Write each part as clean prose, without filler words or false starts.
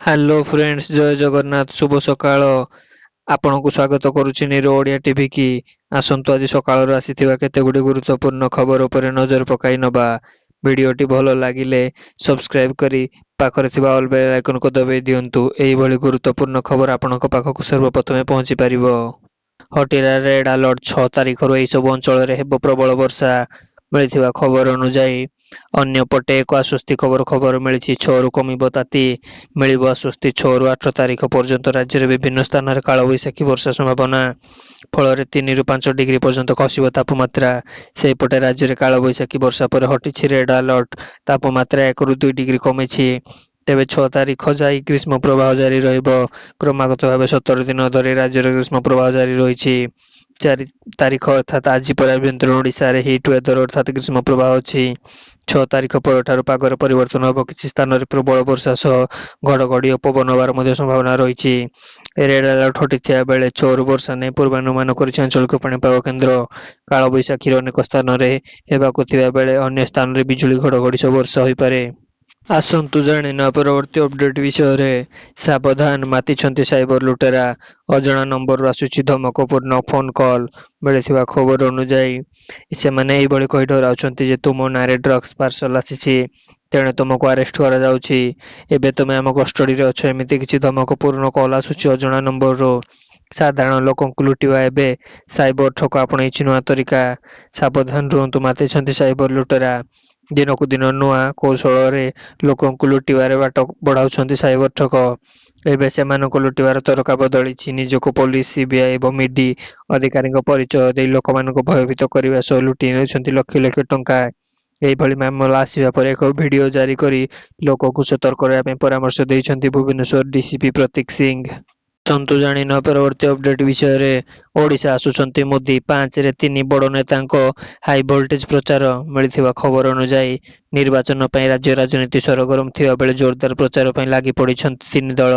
Hello friends, ଜୟ ଜଗନ୍ନାଥ, ଶୁଭ ସକାଳ। ଆପଣଙ୍କୁ ସ୍ୱାଗତ କରୁଛି ନିର ଓଡ଼ିଆ ଟିଭି କି। ଆସନ୍ତୁ ଆଜି ସକାଳରୁ ଆସିଥିବା କେତେଗୁଡ଼ିଏ ଗୁରୁତ୍ୱପୂର୍ଣ୍ଣ ଖବର ଉପରେ ନଜର ପକାଇ ନବା। ଭିଡ଼ିଓଟି ଭଲ ଲାଗିଲେ ସବସ୍କ୍ରାଇବ୍ କରି ପାଖରେ ଥିବା ଅଲ୍ ବେଲ୍ ଆଇକନକୁ ଦବାଇ ଦିଅନ୍ତୁ। ଏହିଭଳି ଗୁରୁତ୍ୱପୂର୍ଣ୍ଣ ଖବର ଆପଣଙ୍କ ପାଖକୁ ସର୍ବପ୍ରଥମେ ପହଞ୍ଚି ପାରିବ। ହଟିଲା ରେଡ୍ ଆଲର୍ଟ, 6 ତାରିଖରୁ ଏହିସବୁ ଅଞ୍ଚଳରେ ହେବ ପ୍ରବଳ ବର୍ଷା। ମିଳିଥିବା ଖବର ଅନୁଯାୟୀ ଅନ୍ୟପଟେ ଏକ ଆଶ୍ୱସ୍ତି ଖବର ମିଳିଛି। 6ରୁ କମିବ ତାତି, ମିଳିବ ଆଶ୍ୱସ୍ତି। 6ରୁ 8 ତାରିଖ ପର୍ଯ୍ୟନ୍ତ ରାଜ୍ୟରେ ବିଭିନ୍ନ ସ୍ଥାନରେ କାଳବୈଶାଖୀ ବର୍ଷା ସମ୍ଭାବନା। ଫଳରେ 3ରୁ 5 ଡିଗ୍ରୀ ପର୍ଯ୍ୟନ୍ତ ଖସିବ ତାପମାତ୍ରା। ସେହିପଟେ ରାଜ୍ୟରେ କାଳବୈଶାଖୀ ବର୍ଷା ପରେ ହଟିଛି ରେଡ୍ ଆଲର୍ଟ। ତାପମାତ୍ରା 1ରୁ 2 ଡିଗ୍ରୀ କମିଛି। ତେବେ 6 ତାରିଖ ଯାଇ ଗ୍ରୀଷ୍ମ ପ୍ରବାହ ଜାରି ରହିବ। କ୍ରମାଗତ ଭାବେ 17 ଦିନ ଧରି ରାଜ୍ୟରେ ଗ୍ରୀଷ୍ମ ପ୍ରବାହ ଜାରି ରହିଛି। 4 ତାରିଖ ଅର୍ଥାତ୍ ଆଜି ପରେ ଆଭ୍ୟନ୍ତରୀଣ ଓଡ଼ିଶାରେ ହିଟ୍ ୱେଦର ଅର୍ଥାତ୍ ଗ୍ରୀଷ୍ମ ପ୍ରବାହ ଅଛି। 6 ତାରିଖ ପରଠାରୁ ପାଗରେ ପରିବର୍ତ୍ତନ ହେବ। କିଛି ସ୍ଥାନରେ ପ୍ରବଳ ବର୍ଷା ସହ ଘଡ଼ଘଡ଼ି ଓ ପବନ ହେବାର ମଧ୍ୟ ସମ୍ଭାବନା ରହିଛି। ରେଡ୍ ଆଲର୍ଟ ହଟିଥିବା ବେଳେ 6ରୁ ବର୍ଷା ନେଇ ପୂର୍ବାନୁମାନ କରିଛି ଆଞ୍ଚଳିକ ପାଣିପାଗ କେନ୍ଦ୍ର। କାଳବୈଶାଖୀର ଅନେକ ସ୍ଥାନରେ ହେବାକୁ ଥିବା ବେଳେ ଅନ୍ୟ ସ୍ଥାନରେ ବିଜୁଳି ଘଡ଼ଘଡ଼ି ସହ ବର୍ଷା ହୋଇପାରେ। ଆସନ୍ତୁ ଜାଣିବା ପରବର୍ତ୍ତୀ ଅପଡେଟ୍ ବିଷୟରେ। ସାବଧାନ, ମାତିଛନ୍ତି ସାଇବର ଲୁଟେରା। ଅଜଣା ନମ୍ବରରୁ ଆସୁଛି ଧମକପୂର୍ଣ୍ଣ ଫୋନ୍ କଲ୍। ମିଳିଥିବା ଖବର ଅନୁଯାୟୀ ସେମାନେ ଏହିଭଳି କହି ଡରାଉଛନ୍ତି ଯେ ତୁମ ନାଁରେ ଡ୍ରଗ୍ସ ପାର୍ସଲ ଆସିଛି, ତେଣୁ ତୁମକୁ ଆରେଷ୍ଟ କରାଯାଉଛି। ଏବେ ତୁମେ ଆମ କଷ୍ଟଡିରେ ଅଛ, ଏମିତି କିଛି ଧମକପୂର୍ଣ୍ଣ କଲ୍ ଆସୁଛି ଅଜଣା ନମ୍ବରରୁ। ସାଧାରଣ ଲୋକଙ୍କୁ ଲୁଟିବା ଏବେ ସାଇବର ଠକ ଆପଣେଇଛି ନୂଆ ତରିକା। ସାବଧାନ ରୁହନ୍ତୁ, ମାତିଛନ୍ତି ସାଇବର ଲୁଟେରା। ଦିନକୁ ଦିନ ନୂଆ କୌଶଳରେ ଲୋକଙ୍କୁ ଲୁଟିବାରେ ବାଟ ବଢାଉଛନ୍ତି ସାଇବର ଠକ। ଏବେ ସେମାନଙ୍କୁ ଲୁଟିବାର ତରକା ବଦଳିଛି। ନିଜକୁ ପୋଲିସ, ସିବିଆଇ ଏବଂ ଇଡି ଅଧିକାରୀଙ୍କ ପରିଚୟ ଦେଇ ଲୋକମାନଙ୍କୁ ଭୟଭୀତ କରିବା ସହ ଲୁଟି ନେଉଛନ୍ତି ଲକ୍ଷ ଲକ୍ଷ ଟଙ୍କା। ଏହିଭଳି ମାମଲା ଆସିବା ପରେ ଏକ ଭିଡିଓ ଜାରି କରି ଲୋକଙ୍କୁ ସତର୍କ ରହିବା ପାଇଁ ପରାମର୍ଶ ଦେଇଛନ୍ତି ଭୁବନେଶ୍ୱର ଡିସିପି ପ୍ରତୀକ ସିଂ। ଆସନ୍ତୁ ଜାଣିବା ପରବର୍ତ୍ତୀ ଅପଡେଟ୍ ବିଷୟରେ। ଓଡ଼ିଶା ଆସୁଛନ୍ତି ମୋଦି, 5ରେ 3 ବଡ଼ ନେତାଙ୍କ ହାଇଭୋଲ୍ଟେଜ୍ ପ୍ରଚାର। ମିଳିଥିବା ଖବର ଅନୁଯାୟୀ ନିର୍ବାଚନ ପାଇଁ ରାଜ୍ୟ ରାଜନୀତି ସରଗରମ ଥିବା ବେଳେ ଜୋରଦାର ପ୍ରଚାର ପାଇଁ ଲାଗି ପଡ଼ିଛନ୍ତି 3 ଦଳ।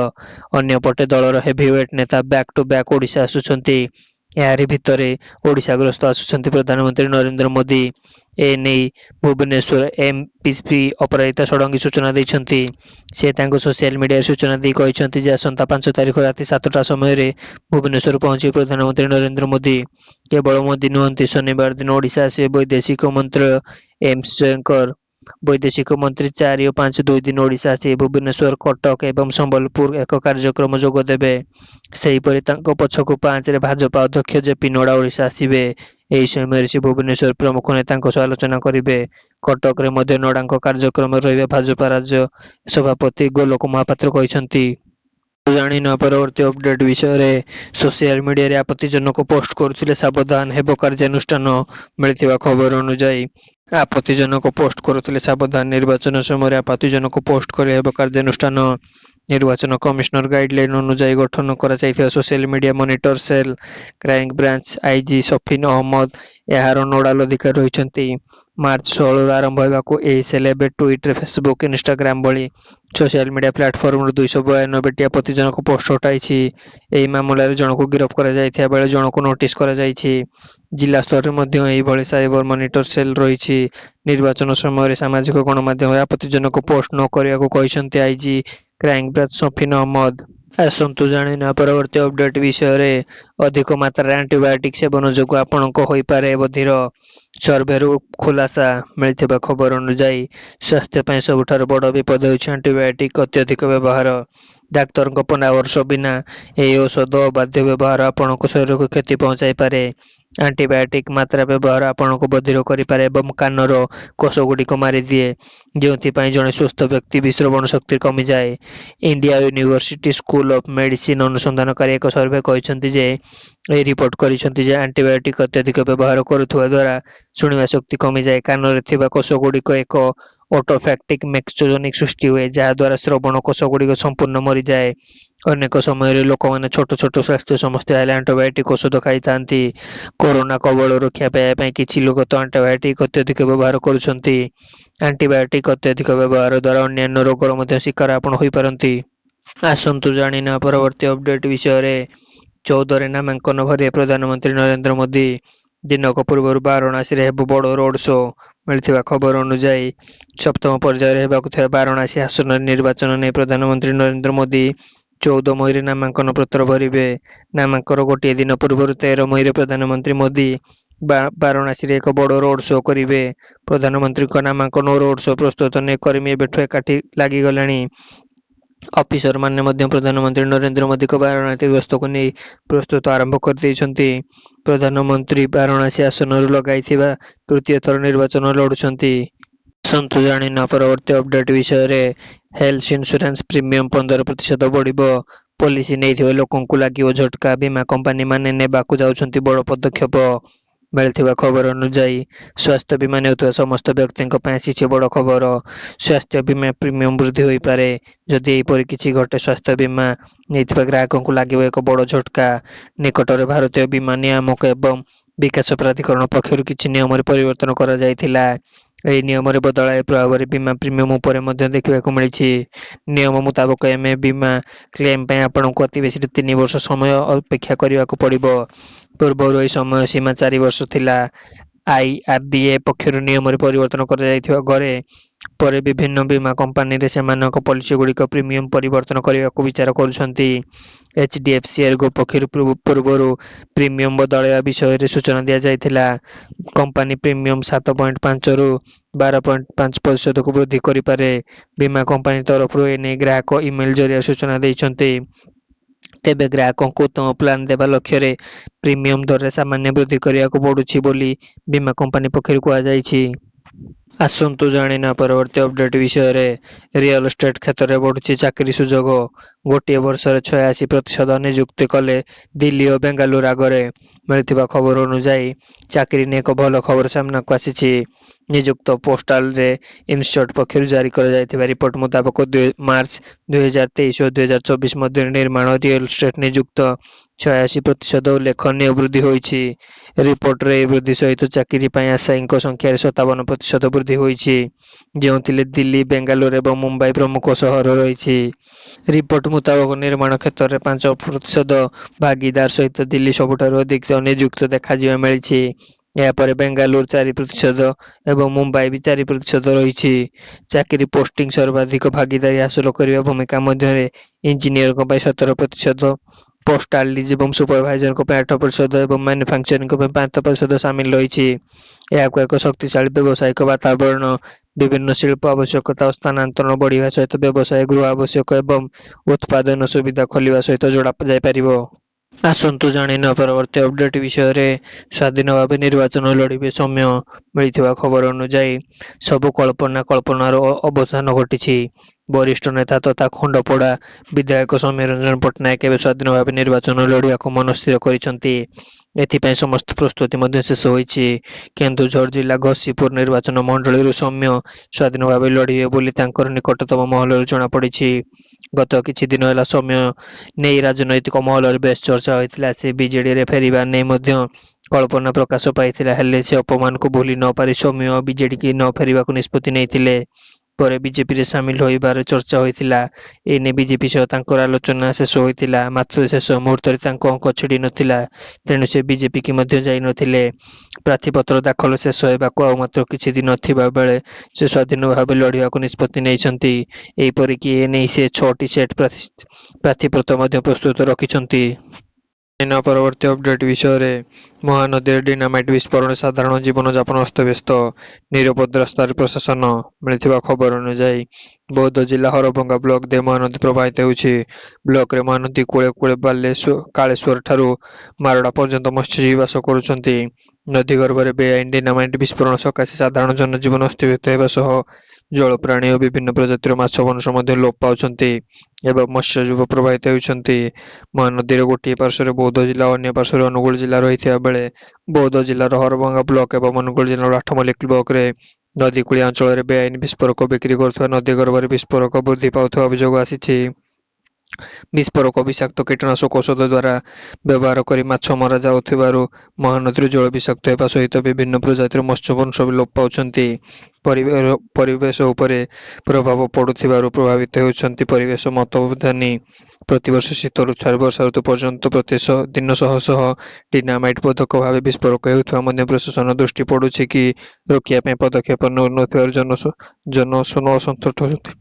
ଅନ୍ୟପଟେ ଦଳର ହେଭିୱେଟ୍ ନେତା ବ୍ୟାକ୍ ଟୁ ବ୍ୟାକ୍ ଓଡ଼ିଶା ଆସୁଛନ୍ତି। ଏହାରି ଭିତରେ ଓଡ଼ିଶା ଗସ୍ତ ଆସୁଛନ୍ତି ପ୍ରଧାନମନ୍ତ୍ରୀ ନରେନ୍ଦ୍ର ମୋଦି। ଏନେଇ ଭୁବନେଶ୍ୱର ଏମ୍ପି ଅପରାଜିତା ଷଡ଼ଙ୍ଗୀ ସୂଚନା ଦେଇଛନ୍ତି। ସେ ତାଙ୍କ ସୋସିଆଲ ମିଡିଆରେ ସୂଚନା ଦେଇ କହିଛନ୍ତି ଯେ ଆସନ୍ତା 5 ତାରିଖ ରାତି 7ଟା ସମୟରେ ଭୁବନେଶ୍ୱର ପହଞ୍ଚିବେ ପ୍ରଧାନମନ୍ତ୍ରୀ ନରେନ୍ଦ୍ର ମୋଦି। କେବଳ ମୋଦି ନୁହନ୍ତି, ଶନିବାର ଦିନ ଓଡ଼ିଶା ଆସିବେ ବୈଦେଶିକ ମନ୍ତ୍ରୀ ଏସ୍ ଜୟଶଙ୍କର। ବୈଦେଶିକ ମନ୍ତ୍ରୀ 4 ଓ 5 ଦୁଇ ଦିନ ଓଡ଼ିଶା ଆସିବେ। ଭୁବନେଶ୍ୱର, କଟକ ଏବଂ ସମ୍ବଲପୁର ଏକ କାର୍ଯ୍ୟକ୍ରମ ଯୋଗ ଦେବେ। ସେହିପରି ତାଙ୍କ ପଛକୁ 5ରେ ଭାଜପା ଅଧ୍ୟକ୍ଷ ଜେପି ନଡ୍ଡା ଓଡ଼ିଶା ଆସିବେ। ଏହି ସମୟରେ ସେ ଭୁବନେଶ୍ୱର ପ୍ରମୁଖ ନେତାଙ୍କ ସହ ଆଲୋଚନା କରିବେ। କଟକରେ ମଧ୍ୟ ନଡ୍ଡାଙ୍କ କାର୍ଯ୍ୟକ୍ରମରେ ରହିବେ ଭାଜପା ରାଜ୍ୟ ସଭାପତି ଗୋଲକ ମହାପାତ୍ର କହିଛନ୍ତି। ଜାଣିନେବା ପରବର୍ତ୍ତୀ ଅପଡେଟ୍ ବିଷୟରେ। ସୋସିଆଲ ମିଡିଆରେ ଆପତ୍ତିଜନକ ପୋଷ୍ଟ କରୁଥିଲେ ସାବଧାନ, ହେବ କାର୍ଯ୍ୟାନୁଷ୍ଠାନ। ମିଳିଥିବା ଖବର ଅନୁଯାୟୀ ଆପତ୍ତିଜନକ ପୋଷ୍ଟ କରୁଥିଲେ ସାବଧାନ। ନିର୍ବାଚନ ସମୟରେ ଆପତ୍ତିଜନକ ପୋଷ୍ଟ କଲେ ହେବ କାର୍ଯ୍ୟାନୁଷ୍ଠାନ। ନିର୍ବାଚନ କମିଶନର ଗାଇଡଲାଇନ ଅନୁଯାୟୀ ଗଠନ କରାଯାଇଥିବା social media monitor cell crime branch IG Safin Ahmad ଏହାର ନୋଡାଲ ଅଧିକାରୀ ରହିଛନ୍ତି। ମାର୍ଚ୍ଚ 16ରୁ ଆରମ୍ଭ ହେବାକୁ ଏହି ସେଲ୍ ଏବେ ଟ୍ୱିଟର, ଫେସବୁକ୍, ଇନଷ୍ଟାଗ୍ରାମ ଭଳି ସୋସିଆଲ ମିଡିଆ ପ୍ଲାଟଫର୍ମରୁ 292ଟି ଆପତ୍ତିଜନକ ପୋଷ୍ଟ ହଟାଇଛି। ଏହି ମାମଲାରେ ଜଣକୁ ଗିରଫ କରାଯାଇଥିବା ବେଳେ ଜଣକୁ ନୋଟିସ୍ କରାଯାଇଛି। ଜିଲ୍ଲା ସ୍ତରରେ ମଧ୍ୟ ଏହିଭଳି ସାଇବର ମନିଟର ସେଲ୍ ରହିଛି। ନିର୍ବାଚନ ସମୟରେ ସାମାଜିକ ଗଣମାଧ୍ୟମରେ ଆପତ୍ତିଜନକ ପୋଷ୍ଟ ନ କରିବାକୁ କହିଛନ୍ତି ଆଇଜି କ୍ରାଇମବ୍ରାଞ୍ଚ ସଫିନ ଅହମ୍ମଦ। ଆସନ୍ତୁ ଜାଣିନେବା ପରବର୍ତ୍ତୀ ଅପଡେଟ୍ ବିଷୟରେ। ଅଧିକ ମାତ୍ରାରେ ଆଣ୍ଟିବାୟୋଟିକ ସେବନ ଯୋଗୁଁ ଆପଣଙ୍କ ହୋଇପାରେ ବଧିର। ସର୍ଭେରୁ ଖୁଲାସା। ମିଳିଥିବା ଖବର ଅନୁଯାୟୀ ସ୍ୱାସ୍ଥ୍ୟ ପାଇଁ ସବୁଠାରୁ ବଡ଼ ବିପଦ ହେଉଛି ଆଣ୍ଟିବାୟୋଟିକ ଅତ୍ୟଧିକ ବ୍ୟବହାର। ଡାକ୍ତରଙ୍କ ପରାମର୍ଶ ବିନା ଏହି ଔଷଧ ଅବାଧ୍ୟ ବ୍ୟବହାର ଆପଣଙ୍କ ଶରୀରକୁ କ୍ଷତି ପହଞ୍ଚାଇପାରେ। ଆଣ୍ଟିବାୟୋଟିକ ମାତ୍ରା ବ୍ୟବହାର ଆପଣଙ୍କୁ ବଧିର କରିପାରେ ଏବଂ କାନର କୋଷଗୁଡ଼ିକ ମାରିଦିଏ, ଯେଉଁଥିପାଇଁ ଜଣେ ସୁସ୍ଥ ବ୍ୟକ୍ତି ବି ଶ୍ରବଣ ଶକ୍ତି କମିଯାଏ। India university school of medicine ଅନୁସନ୍ଧାନକାରୀ ଏକ ସର୍ଭେ କହିଛନ୍ତି ଯେ ଏହି ରିପୋର୍ଟ କରିଛନ୍ତି ଯେ ଆଣ୍ଟିବାୟୋଟିକ ଅତ୍ୟଧିକ ବ୍ୟବହାର କରୁଥିବା ଦ୍ୱାରା ଶୁଣିବା ଶକ୍ତି କମିଯାଏ। କାନରେ ଥିବା କୋଷଗୁଡ଼ିକ ଏକ ଅଟୋଫ୍ୟାକ୍ଟିକ ମେକ୍ସୋଜୋନିକ ସୃଷ୍ଟି ହୁଏ, ଯାହା ଦ୍ୱାରା ଶ୍ରବଣ କୋଷଗୁଡ଼ିକ ସମ୍ପୂର୍ଣ୍ଣ ମରିଯାଏ। ଅନେକ ସମୟରେ ଲୋକମାନେ ଛୋଟ ଛୋଟ ସ୍ୱାସ୍ଥ୍ୟ ସମସ୍ୟା ହେଲେ ଆଣ୍ଟିବାୟୋଟିକ ଔଷଧ ଖାଇଥାନ୍ତି। କରୋନା କବଳରୁ ରକ୍ଷା ପାଇବା ପାଇଁ କିଛି ଲୋକ ତ ଆଣ୍ଟିବାୟୋଟିକ ଅତ୍ୟଧିକ ବ୍ୟବହାର କରୁଛନ୍ତି। ଆଣ୍ଟିବାୟୋଟିକ ଅତ୍ୟଧିକ ବ୍ୟବହାର ଦ୍ୱାରା ଅନ୍ୟାନ୍ୟ ରୋଗର ମଧ୍ୟ ଶିକାର ଆପଣ ହୋଇପାରନ୍ତି। ଆସନ୍ତୁ ଜାଣିନେବା ପରବର୍ତ୍ତୀ ଅପଡେଟ୍ ବିଷୟରେ। 14ରେ ନାମାଙ୍କନ ଭରିବେ ପ୍ରଧାନମନ୍ତ୍ରୀ ନରେନ୍ଦ୍ର ମୋଦି। ଦିନକ ପୂର୍ବରୁ ବାରାଣସୀରେ ହେବ ବଡ଼ ରୋଡ୍ ଶୋ। ମିଳିଥିବା ଖବର ଅନୁଯାୟୀ ସପ୍ତମ ପର୍ଯ୍ୟାୟରେ ହେବାକୁ ଥିବା ବାରାଣସୀ ଆସନରେ ନିର୍ବାଚନ ନେଇ ପ୍ରଧାନମନ୍ତ୍ରୀ ନରେନ୍ଦ୍ର ମୋଦି 14 ମଇରେ ନାମାଙ୍କନ ପତ୍ର ଭରିବେ। ନାମାଙ୍କନ ଗୋଟିଏ ଦିନ ପୂର୍ବରୁ 13 ମଇରେ ପ୍ରଧାନମନ୍ତ୍ରୀ ମୋଦି ବାରାଣସୀରେ ଏକ ବଡ଼ ରୋଡ୍ ଶୋ କରିବେ। ପ୍ରଧାନମନ୍ତ୍ରୀଙ୍କ ନାମାଙ୍କନ ଓ ରୋଡ୍ ଶୋ ପ୍ରସ୍ତୁତ ନେଇ କର୍ମୀ ଏବେଠୁ ଏକାଠି ଲାଗିଗଲେଣି। ଅଫିସରମାନେ ମଧ୍ୟ ପ୍ରଧାନମନ୍ତ୍ରୀ ନରେନ୍ଦ୍ର ମୋଦିଙ୍କ ବାରାଣସୀ ଗସ୍ତକୁ ନେଇ ପ୍ରସ୍ତୁତ ଆରମ୍ଭ କରିଦେଇଛନ୍ତି। ପ୍ରଧାନମନ୍ତ୍ରୀ ବାରାଣସୀ ଆସନରୁ ଲଗାଇଥିବା ତୃତୀୟ ଥର ନିର୍ବାଚନ ଲଢୁଛନ୍ତି। ଆସନ୍ତୁ ଜାଣିବା ପରବର୍ତ୍ତୀ ଅପଡେଟ୍ ବିଷୟରେ। ହେଲ୍ଥ ଇନ୍ସୁରାନ୍ସ ପ୍ରିମିୟମ 15% ବଢିବ। ପଲିସି ନେଇଥିବା ଲୋକଙ୍କୁ ଲାଗିବ ଝଟକା। ବୀମା କମ୍ପାନୀମାନେ ନେବାକୁ ଯାଉଛନ୍ତି ବଡ଼ ପଦକ୍ଷେପ। ମିଳିଥିବା ଖବର ଅନୁଯାୟୀ ସ୍ୱାସ୍ଥ୍ୟ ବୀମା ନେଉଥିବା ସମସ୍ତ ବ୍ୟକ୍ତିଙ୍କ ପାଇଁ ଆସିଛି ବଡ଼ ଖବର। ସ୍ୱାସ୍ଥ୍ୟ ବୀମା ପ୍ରିମିୟମ ବୃଦ୍ଧି ହୋଇପାରେ। ଯଦି ଏପରି କିଛି ଘଟେ, ସ୍ୱାସ୍ଥ୍ୟ ବୀମା ନେଇଥିବା ଗ୍ରାହକଙ୍କୁ ଲାଗିବ ଏକ ବଡ଼ ଝଟକା। ନିକଟରେ ଭାରତୀୟ ବୀମା ନିୟାମକ ଏବଂ ବିକାଶ ପ୍ରାଧିକରଣ ପକ୍ଷରୁ କିଛି ନିୟମରେ ପରିବର୍ତ୍ତନ କରାଯାଇଥିଲା। ଏହି ନିୟମରେ ବଦଳାଇ ପ୍ରଭାବରେ ବୀମା ପ୍ରିମିୟମ ଉପରେ ମଧ୍ୟ ଦେଖିବାକୁ ମିଳିଛି। ନିୟମ ମୁତାବକ ଏମ୍ଏ ବୀମା କ୍ଲେମ ପାଇଁ ଆପଣଙ୍କୁ ଅତି ବେଶୀରେ 3 ବର୍ଷ ସମୟ ଅପେକ୍ଷା କରିବାକୁ ପଡ଼ିବ। ପୂର୍ବରୁ ଏହି ସମୟ ସୀମା 4 ବର୍ଷ ଥିଲା। ଆଇଆର୍ଡିଏ ପକ୍ଷରୁ ନିୟମରେ ପରିବର୍ତ୍ତନ କରାଯାଇଥିବା ପରେ ବିଭିନ୍ନ ବୀମା କମ୍ପାନୀରେ ସେମାନଙ୍କ ପଲିସିଗୁଡ଼ିକ ପ୍ରିମିୟମ ପରିବର୍ତ୍ତନ କରିବାକୁ ବିଚାର କରୁଛନ୍ତି। ଏଚ୍ଡିଏଫ୍ସି ଏର୍ଗୋ ପକ୍ଷରୁ ପୂର୍ବରୁ ପ୍ରିମିୟମ ବଦଳାଇବା ବିଷୟରେ ସୂଚନା ଦିଆଯାଇଥିଲା। କମ୍ପାନୀ ପ୍ରିମିୟମ 7.5ରୁ 12.5% ବୃଦ୍ଧି କରିପାରେ। ବୀମା କମ୍ପାନୀ ତରଫରୁ ଏନେଇ ଗ୍ରାହକ ଇମେଲ ଜରିଆରେ ସୂଚନା ଦେଇଛନ୍ତି। ତେବେ ଗ୍ରାହକଙ୍କୁ ଉତ୍ତମ ପ୍ଲାନ ଦେବା ଲକ୍ଷ୍ୟରେ ପ୍ରିମିୟମ ଦରରେ ସାମାନ୍ୟ ବୃଦ୍ଧି କରିବାକୁ ପଡୁଛି ବୋଲି ବୀମା କମ୍ପାନୀ ପକ୍ଷରୁ କୁହାଯାଇଛି। ଆସନ୍ତୁ ଜାଣିବା ପରବର୍ତ୍ତୀ ଅପଡେଟ୍ ବିଷୟରେ। ରିଅଲ ଏଷ୍ଟେଟ୍ କ୍ଷେତ୍ରରେ ବଢୁଛି ଚାକିରି ସୁଯୋଗ। ଗୋଟିଏ ବର୍ଷରେ 86% ନିଯୁକ୍ତି କଲେ ଦିଲ୍ଲୀ ଓ ବେଙ୍ଗାଲୁରୁ ଆଗରେ। ମିଳିଥିବା ଖବର ଅନୁଯାୟୀ ଚାକିରି ନେଇ ଏକ ଭଲ ଖବର ସାମ୍ନାକୁ ଆସିଛି। ନିଯୁକ୍ତ ପୋଷ୍ଟାଲରେ ଇନଷ୍ଟିଚ୍ୟୁଟ ପକ୍ଷରୁ ଜାରି କରାଯାଇଥିବା ରିପୋର୍ଟ ମୁତାବକ ମାର୍ଚ୍ଚ 2023 ଓ 2024 ମଧ୍ୟରେ ନିର୍ମାଣ ରିଅଲ ଏଷ୍ଟେଟ୍ ନିଯୁକ୍ତ 86% ଉଲ୍ଲେଖନୀୟ ବୃଦ୍ଧି ହୋଇଛି। ରିପୋର୍ଟରେ ଏହି ବୃଦ୍ଧି ସହିତ ଚାକିରି ପାଇଁ ଆଶାୟୀଙ୍କ ସଂଖ୍ୟାରେ 57% ବୃଦ୍ଧି ହୋଇଛି, ଯେଉଁଥିରେ ଦିଲ୍ଲୀ, ବେଙ୍ଗାଲୁରୁ ଏବଂ ମୁମ୍ବାଇ ପ୍ରମୁଖ ସହର ରହିଛି। ରିପୋର୍ଟ ମୁତାବକ ନିର୍ମାଣ କ୍ଷେତ୍ରରେ 5% ଭାଗିଦାର ସହିତ ଦିଲ୍ଲୀ ସବୁଠାରୁ ଅଧିକ ନିଯୁକ୍ତ ଦେଖାଯିବା ମିଳିଛି। ଏହାପରେ ବେଙ୍ଗାଲୁରୁ 4% ଏବଂ ମୁମ୍ବାଇ ବି 4% ରହିଛି। ଚାକିରି ପୋଷ୍ଟିଂ ସର୍ବାଧିକ ଭାଗିଦାରୀ ହାସଲ କରିବା ଭୂମିକା ମଧ୍ୟରେ ଇଞ୍ଜିନିୟରଙ୍କ ପାଇଁ 17%, ପୋଷ୍ଟାଲ ଡିଜି ଏବଂ ସୁପରଭାଇଜରଙ୍କ ପାଇଁ 8% ଏବଂ ମ୍ୟାନୁଫ୍ୟାକ୍ଚରିଂ ପାଇଁ 5% ସାମିଲ ରହିଛି। ଏହାକୁ ଏକ ଶକ୍ତିଶାଳୀ ବ୍ୟବସାୟିକ ବାତାବରଣ, ବିଭିନ୍ନ ଶିଳ୍ପ ଆବଶ୍ୟକତା ଓ ସ୍ଥାନାନ୍ତରଣ ବଢ଼ିବା ସହିତ ବ୍ୟବସାୟ, ଗୃହ ଆବଶ୍ୟକ ଏବଂ ଉତ୍ପାଦନ ସୁବିଧା ଖୋଲିବା ସହିତ ଯୋଡ଼ା ଯାଇପାରିବ। ଆସନ୍ତୁ ଜାଣିବା ପରବର୍ତ୍ତୀ ଅପଡେଟ୍ ବିଷୟରେ। ସ୍ୱାଧୀନ ଭାବେ ନିର୍ବାଚନ ଲଢ଼ିବେ ସୌମ୍ୟ। ମିଳିଥିବା ଖବର ଅନୁଯାୟୀ ସବୁ କଳ୍ପନାର ଅବସାନ ଘଟିଛି। ବରିଷ୍ଠ ନେତା ତଥା ଖଣ୍ଡପଡ଼ା ବିଧାୟକ ସୌମ୍ୟ ରଞ୍ଜନ ପଟ୍ଟନାୟକ ଏବେ ସ୍ୱାଧୀନ ଭାବେ ନିର୍ବାଚନ ଲଢ଼ିବାକୁ ମନସ୍ଥିର କରିଛନ୍ତି। ଏଥିପାଇଁ ସମସ୍ତ ପ୍ରସ୍ତୁତି ମଧ୍ୟ ଶେଷ ହୋଇଛି। କେନ୍ଦୁଝର ଜିଲ୍ଲା ଘସିପୁର ନିର୍ବାଚନ ମଣ୍ଡଳୀରୁ ସୌମ୍ୟ ସ୍ୱାଧୀନ ଭାବେ ଲଢ଼ିବେ ବୋଲି ତାଙ୍କର ନିକଟତମ ମହଲରୁ ଜଣାପଡ଼ିଛି। ଗତ କିଛି ଦିନ ହେଲା ସୌମ୍ୟ ନେଇ ରାଜନୈତିକ ମହଲରେ ବେଶ୍ ଚର୍ଚ୍ଚା ହୋଇଥିଲା। ସେ ବିଜେଡିରେ ଫେରିବା ନେଇ ମଧ୍ୟ କଳ୍ପନା ପ୍ରକାଶ ପାଇଥିଲା। ହେଲେ ସେ ଅପମାନକୁ ଭୁଲି ନ ପାରି ସୌମ୍ୟ ବିଜେଡିକୁ ନ ଫେରିବାକୁ ନିଷ୍ପତ୍ତି ନେଇଥିଲେ। ପରେ ବିଜେପିରେ ସାମିଲ ହୋଇବାର ଚର୍ଚ୍ଚା ହୋଇଥିଲା। ଏନେଇ ବିଜେପି ସହ ତାଙ୍କର ଆଲୋଚନା ଶେଷ ହୋଇଥିଲା। ମାତ୍ର ଶେଷ ମୁହୂର୍ତ୍ତରେ ତାଙ୍କ ଅଙ୍କ ଛିଡ଼ି ନଥିଲା। ତେଣୁ ସେ ବିଜେପିକୁ ମଧ୍ୟ ଯାଇ ନଥିଲେ। ପ୍ରାର୍ଥୀପତ୍ର ଦାଖଲ ଶେଷ ହେବାକୁ ଆଉ ମାତ୍ର କିଛି ଦିନ ଥିବା ବେଳେ ସେ ସ୍ୱାଧୀନ ଭାବେ ଲଢ଼ିବାକୁ ନିଷ୍ପତ୍ତି ନେଇଛନ୍ତି। ଏପରିକି ଏନେଇ ସେ 6ଟି ସେଟ୍ ପ୍ରାର୍ଥୀପତ୍ର ମଧ୍ୟ ପ୍ରସ୍ତୁତ ରଖିଛନ୍ତି। ପରବର୍ତ୍ତୀ ଅପଡେଟ୍ ବିଷୟରେ। ମହାନଦୀରେ ଡିନାମାଇଟ୍ ବିସ୍ଫୋରଣ, ସାଧାରଣ ଜୀବନଯାପନ ଅସ୍ତବ୍ୟସ୍ତ। ନିରାପଦ ରାସ୍ତାରେ ପ୍ରଶାସନ। ମିଳିଥିବା ଖବର ଅନୁଯାୟୀ ବୌଦ୍ଧ ଜିଲ୍ଲା ହରଭଙ୍ଗା ବ୍ଲକ ଦେଇ ମହାନଦୀ ପ୍ରବାହିତ ହେଉଛି। ବ୍ଲକରେ ମହାନଦୀ କୂଳେ କୂଳେ କାଳେଶ୍ୱର ଠାରୁ ମାରଡ଼ା ପର୍ଯ୍ୟନ୍ତ ମତ୍ସ୍ୟଜୀବୀ ବାସ କରୁଛନ୍ତି। ନଦୀ ଗର୍ଭରେ ବେଆଇନ ଡିନାମାଇଟ୍ ବିସ୍ଫୋରଣ ସକାଶେ ସାଧାରଣ ଜନଜୀବନ ଅସ୍ତବ୍ୟସ୍ତ ହେବା ସହ ଜଳପ୍ରାଣୀ ଓ ବିଭିନ୍ନ ପ୍ରଜାତିର ମାଛ ବଂଶ ମଧ୍ୟ ଲୋପ ପାଉଛନ୍ତି ଏବଂ ମତ୍ସ୍ୟଜୀବୀ ପ୍ରବାହିତ ହେଉଛନ୍ତି। ମହାନଦୀର ଗୋଟିଏ ପାର୍ଶ୍ୱରେ ବୌଦ୍ଧ ଜିଲ୍ଲା ଓ ଅନ୍ୟ ପାର୍ଶ୍ୱରେ ଅନୁଗୁଳ ଜିଲ୍ଲା ରହିଥିବା ବେଳେ ବୌଦ୍ଧ ଜିଲ୍ଲାର ହରଭଙ୍ଗା ବ୍ଲକ ଏବଂ ଅନୁଗୁଳ ଜିଲ୍ଲାର ଆଠମଲ୍ଲିକ ବ୍ଲକରେ ନଦୀକୂଳିଆ ଅଞ୍ଚଳରେ ବେଆଇନ ବିସ୍ଫୋରକ ବିକ୍ରି କରୁଥିବା ନଦୀ ଗର୍ଭରେ ବିସ୍ଫୋରକ ବୃଦ୍ଧି ପାଉଥିବା ଅଭିଯୋଗ ଆସିଛି। ବିସ୍ଫୋରକ ବିଷାକ୍ତ କୀଟନାଶକ ଔଷଧ ଦ୍ୱାରା ବ୍ୟବହାର କରି ମାଛ ମରାଯାଉଥିବାରୁ ମହାନଦୀରୁ ଜଳ ବିଷାକ୍ତ ହେବା ସହିତ ବିଭିନ୍ନ ପ୍ରଜାତିର ମତ୍ସ୍ୟ ବଂଶ ଲୋପ ପାଉଛନ୍ତି। ପରିବେଶ ଉପରେ ପ୍ରଭାବ ପଡ଼ୁଥିବାରୁ ପ୍ରଭାବିତ ହେଉଛନ୍ତି ପରିବେଶ ମତଦାନୀ। ପ୍ରତିବର୍ଷ ଶୀତ ଋତୁଠାରୁ ବର୍ଷା ଋତୁ ପର୍ଯ୍ୟନ୍ତ ପ୍ରତିଦିନ ଶହ ଶହ ଡିନାମାଇଟ୍ ପୋଧକ ଭାବେ ବିସ୍ଫୋରକ ହେଉଥିବା ମଧ୍ୟ ପ୍ରଶାସନ ଦୃଷ୍ଟି ପଡୁଛି କି ରୋକିବା ପାଇଁ ପଦକ୍ଷେପ ନେଉନଥିବାରୁ ଜନସନ ଅସନ୍ତୁଷ୍ଟ ଅଛନ୍ତି।